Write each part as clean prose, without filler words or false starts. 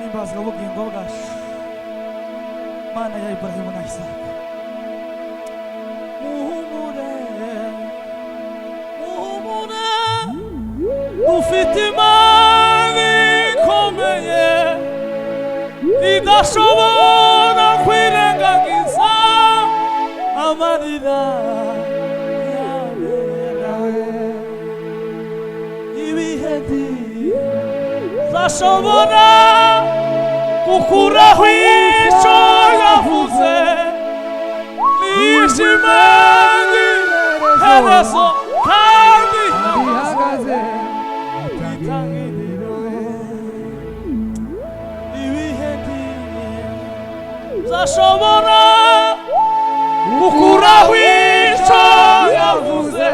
himbazwa ubugingo bwacu Mana ya Ibrahimu na Isaka muhumure dufite imana ikomeye idashobora kwirengagiza amarira zashobora gukuraho icyo yavuze nishimanye herezo kandi ihagaze itangiriro ibihe zashobora gukuraho icyo yavuze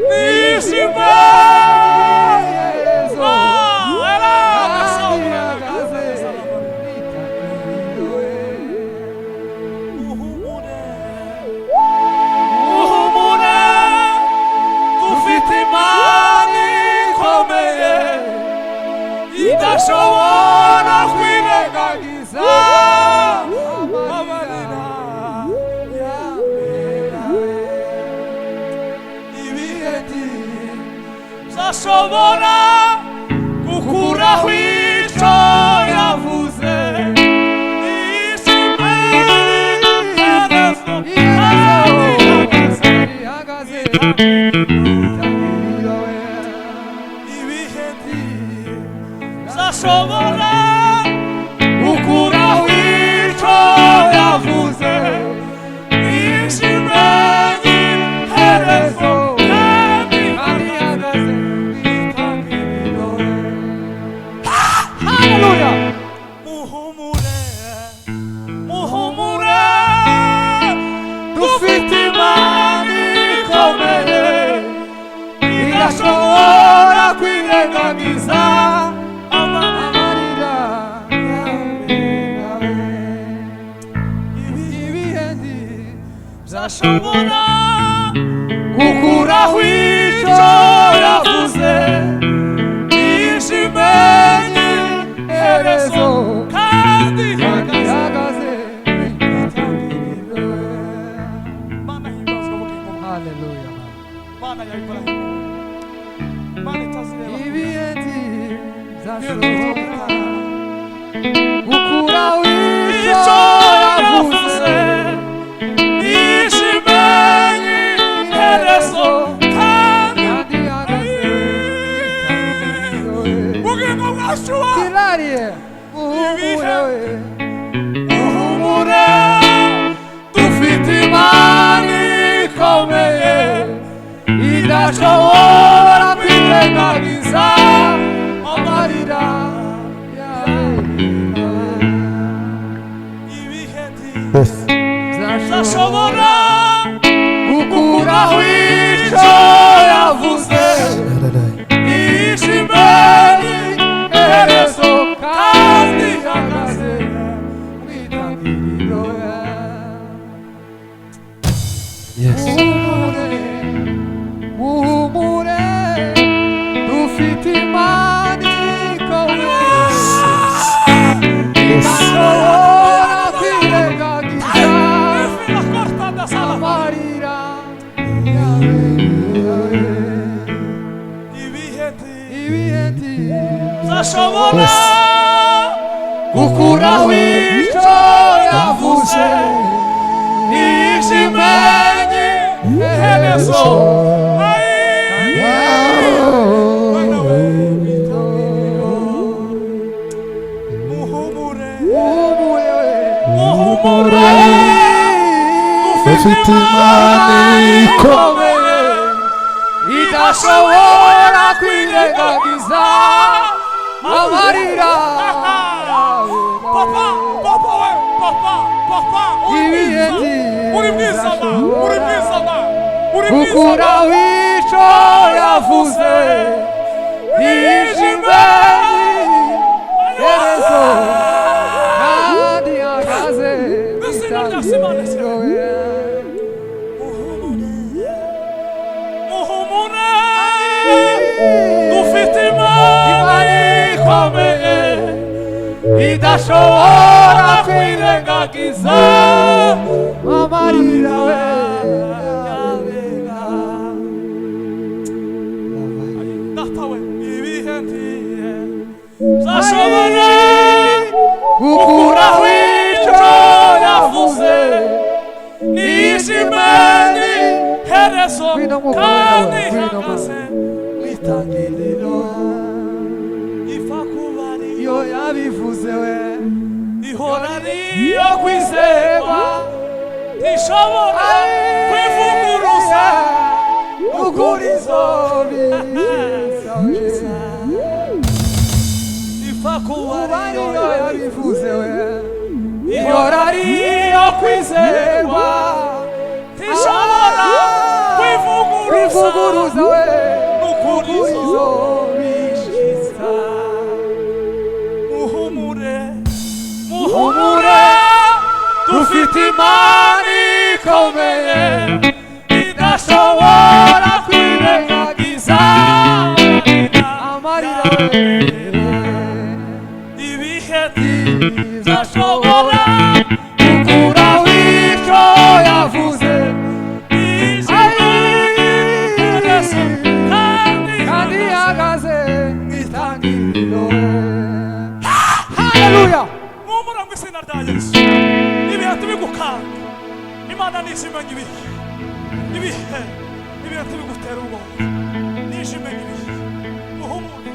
nishimanye idashobora kwirengagiza amarira ibihe zashobora gukuraho icyo yavuze zashobora gukuraho icyo yavuze nishimanye herezo kandi ihagaze itangiriro haleluya muhumure dufite imana ikomeye idashobora kwirengagiza zashobora gukuraho icyo yavuze nishimanye herezo kandi ihagaze Mana himbazwa ubugingo haleluya Mana ya Ibrahimu Mana itazireba ibihe zashobora gukuraho icyo yavuze muhumure dufite imana ikomeye idashobora kwirengagiza amarira ibihe zashobora gukuraho icyo yavuze nishimanye herezo kandi ihagaze mwitangiriro muhumure dufite imana ikomeye idashobora kwirengagiza amarira ibihe zashobora gukuraho icyo yavuze nishimanye herezo muhumure dufite imana ikomeye idashobora kwirengagiza amarira papa ibihe gukuraho icyo yavuze nishimanye herezo kandi ihagaze itangiriro muhumure dufite imana ikomeye idashobora kwirengagiza amarira we yabera datawe ibihe ntiye zashobora gukuraho icyo yavuze nishimeni herezo kandi hagaze mwitangiriro ifa kuba ariyo yabivuze we ihora ariyo kwizerwa ntishobora kwivuguruza ukuri zobiza ifa kuba ariyo yabivuze we ihora ariyo kwizerwa ntishobora kwivuguruza we ukuri zobiza muhumure dufite imana ikomeye idashobora kwirengagiza amarira ibihe ntizashobora gukuraho icyo yavuze kandi ihagaze mw'itangiriro. Haleluya! Mwumura mu izina rya Yesu ibihe tubigukanga imana nishimanye ibihe tubigutera ubwoba nishimanye ibihe muhumure.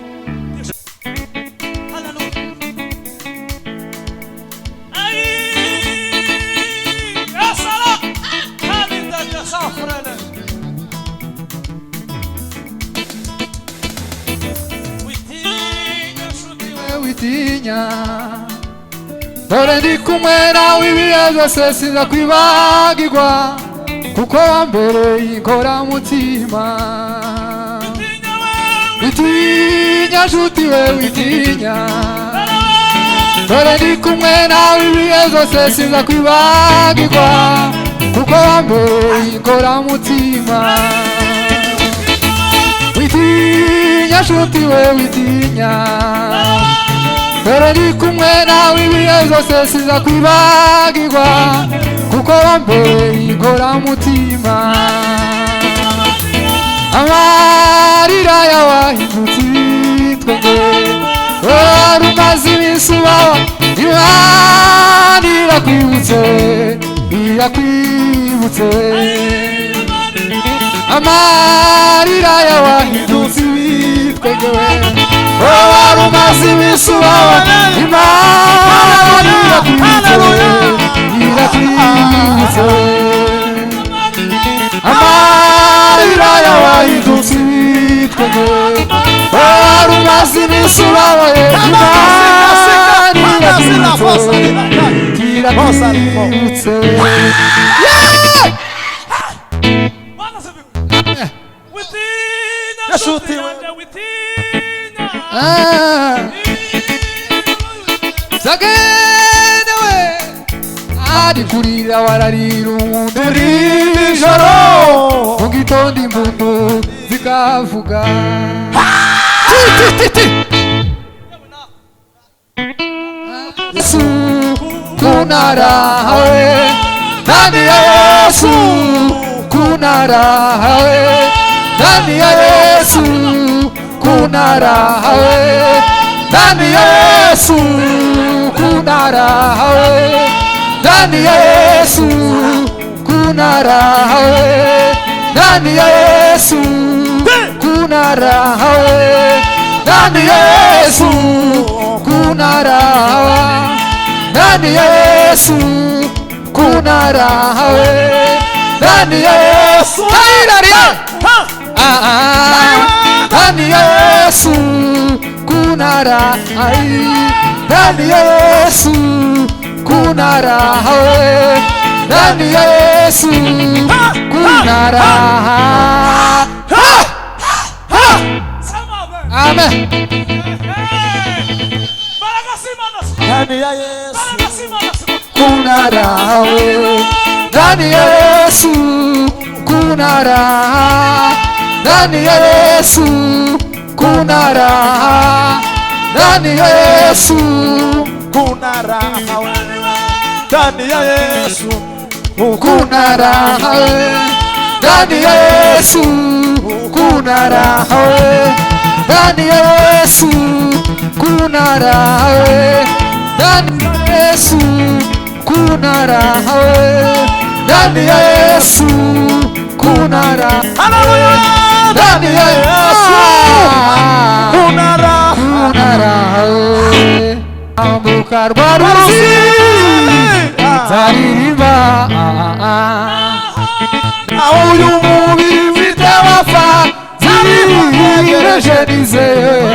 Haleluya! Yasala kalinda jasafrele witinya dore ndi kumwe nawe ibihe byose sinzakwibagirwa kuko wambereye inkoramutima. Witinya nshuti we witinya dore ndi kumwe nawe ibihe byose sinzakwibagirwa kuko wambereye inkoramutima. Witinya nshuti we witinya dore ndi kumwe nawe ibihe byose sinzakwibagirwa kuko wambereye inkoramutima. Amarira yawahindutse ibitwenge wari umaze iminsi ubaho imana irakwibutse. Amarira yawahindutse ibitwenge wari umaze iminsi ubaho imana irakwibutse. Amarira yawahindutse ibitwenge wari umaze iminsi ubaho imana irakwibutse. Zagenewe ari kurira wararira umuntu nijoro mu gitondo impundu zikavuga Yesu kunarahawe ndani ya Yesu kunarahawe ndani ya Yesu kunarahawe ndani ya Yesu kunarahawe ndani ya Yesu kunarahawe ndani ya Yesu kunarahawe ndani ya Yesu kunarahawe ndani ya Yesu kunarahawe ndani ya Yesu ndani ya Yesu kunarahawe ndani ya Yesu kunarahawe ndani ya Yesu kunarahawe. Amen. Ndani ya Yesu kunarahawe ndani ya Yesu kunarahawe ndani ya Yesu kunarahawe ndani ya Yesu kuna raha we ndani ya Yesu, kuna raha we ndani ya Yesu, kuna raha we ndani ya Yesu, kuna raha we ndani ya Yesu, kuna raha we ndani ya Yesu, kuna raha. Haleluya! Ndani ya Yesu kuna raha, kuna raha we ambuka rwa ruzi zaririmba uyu mubiri mfite wafa zirigereje nizeye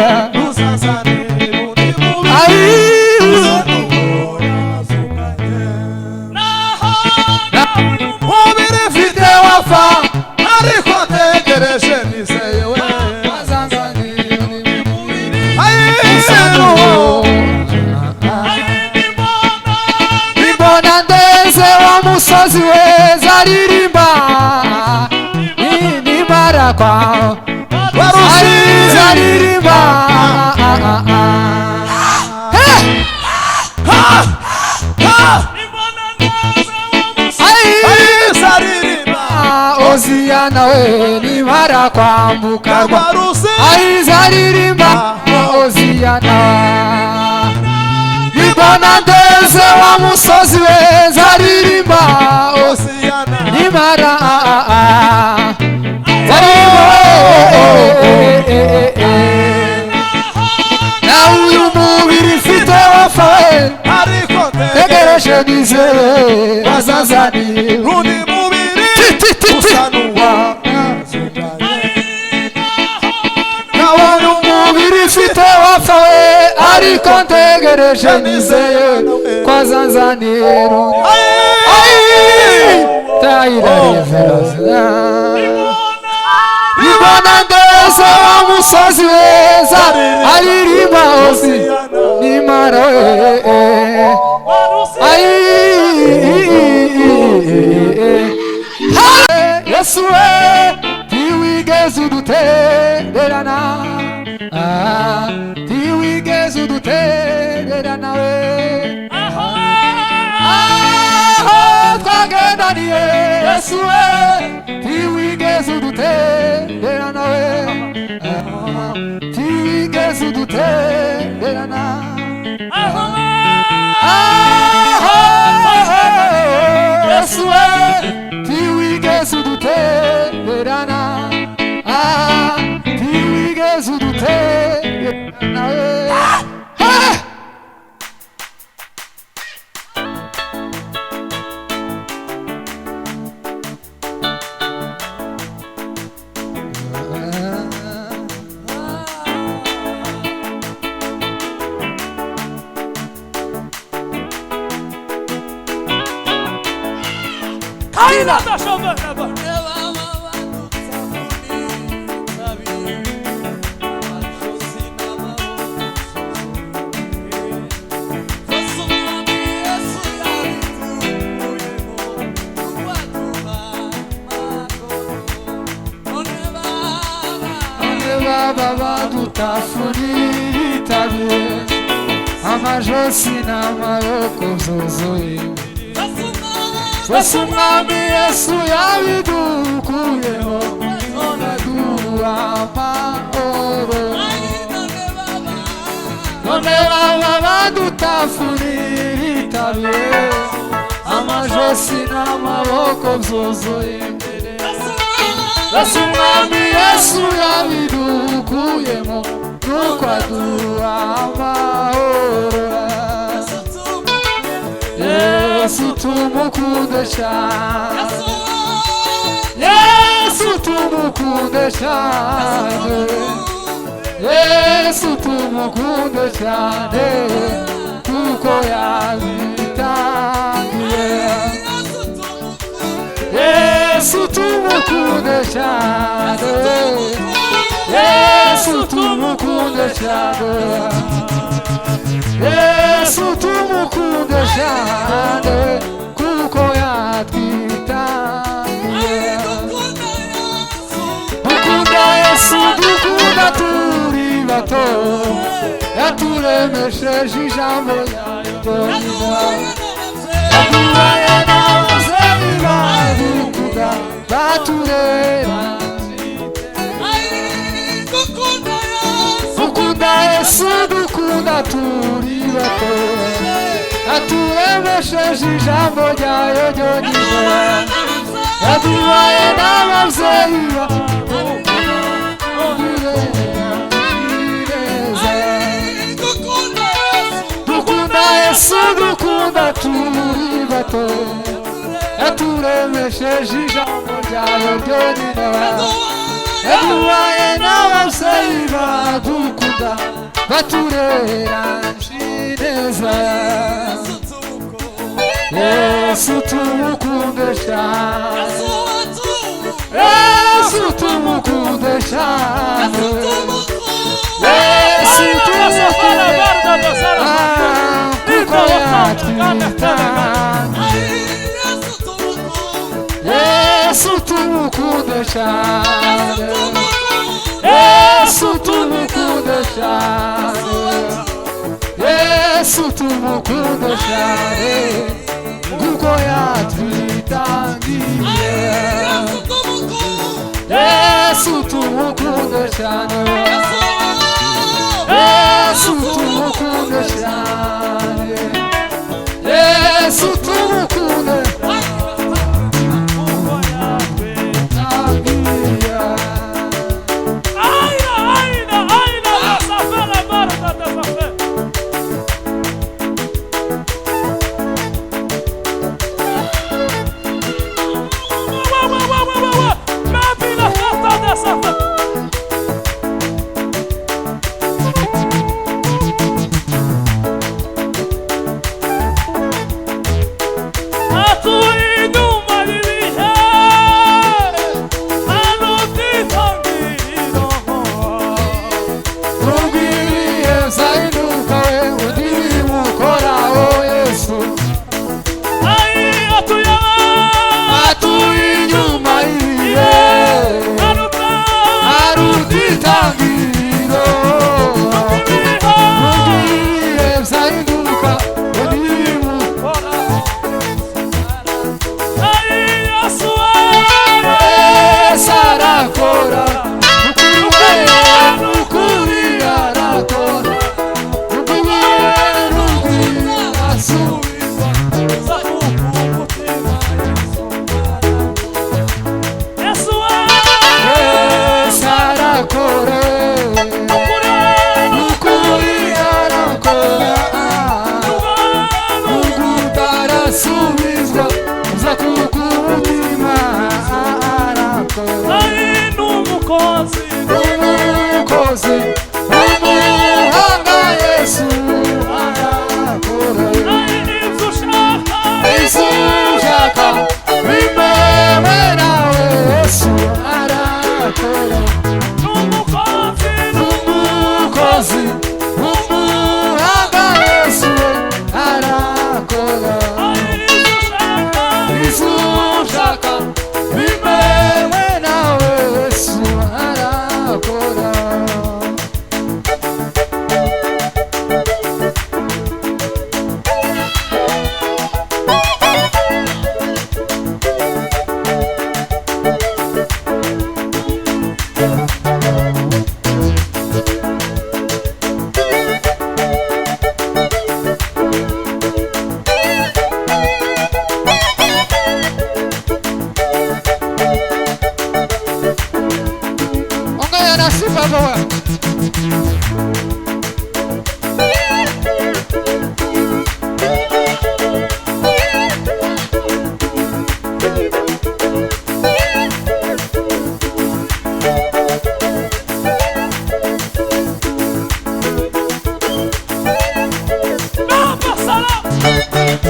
mubiri mfite wafa ariko ntegereje nizeye we Nibona ndeze wa musozi we zaririmba nimara kwa waruzi zaririmba Oziana we nimara kwambuka waruzi zaririmba Oziana Nibona ndeze wa musozi we zaririmba Oziana nimara zaririmba na uyu mubiri mfite wafa we ariko ntegereje nizeye wazazani rundi mubiri usanuwa na uyu mubiri mfite wafa we ariko ntegereje nizeye kwazazani rundi Nibona ndeze wa musozi weza aririmba ozi nimara Yesu we tiwigeze udutererana tiwigeze udutererana we twagendaniye Yesu we tiwigeze udutererana we tiwigeze udutererana Yesu we tiwigeze udutererana tiwigeze udutererana we Kaina da şoba baba. Baba dutafuri tabi amajosi n'amaboko zuzuye Yesu mwami Yesu yabidukuyeho none duha amahoro none baba badutafurira itabi amajosi n'amaboko byuzuye imbere Yesu mwami Yesu yabidukuyemo nuko aduha amahoro Yesu tumukunde cyane Yesu tumukunde cyane Yesu tumukunde cyane kuko yabitangiye Yesu tumukunde cyane Yesu tumukunde cyane Yesu tumukunde cyane kuko yatwitangiye dukunda Yesu dukunda turi bato yaturemesheje ijambo ryayo yaduhaye n'ababyeyi badukunda baturera dukunda Yesu dukunda turi bato yaturemesheje ijambo ryayo ryonyine yaduhaye n'ababyeyi dukunda Yesu dukunda turi bato yaturemesheje ijambo ryayo ryonyine yaduhaye n'ababyeyi badukunda baturera neza Yesu tumukunde cyane Yesu tumukunde cyane Yesu tumukunde kuko yatwitangiye Yesu tumukunde cyane Yesu tumukunde cyane Yesu tumukunde cyane kuko yatwitangiye Yesu tumukunde cyane Yesu tumukunde cyane Yesu tumukunde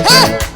Hey!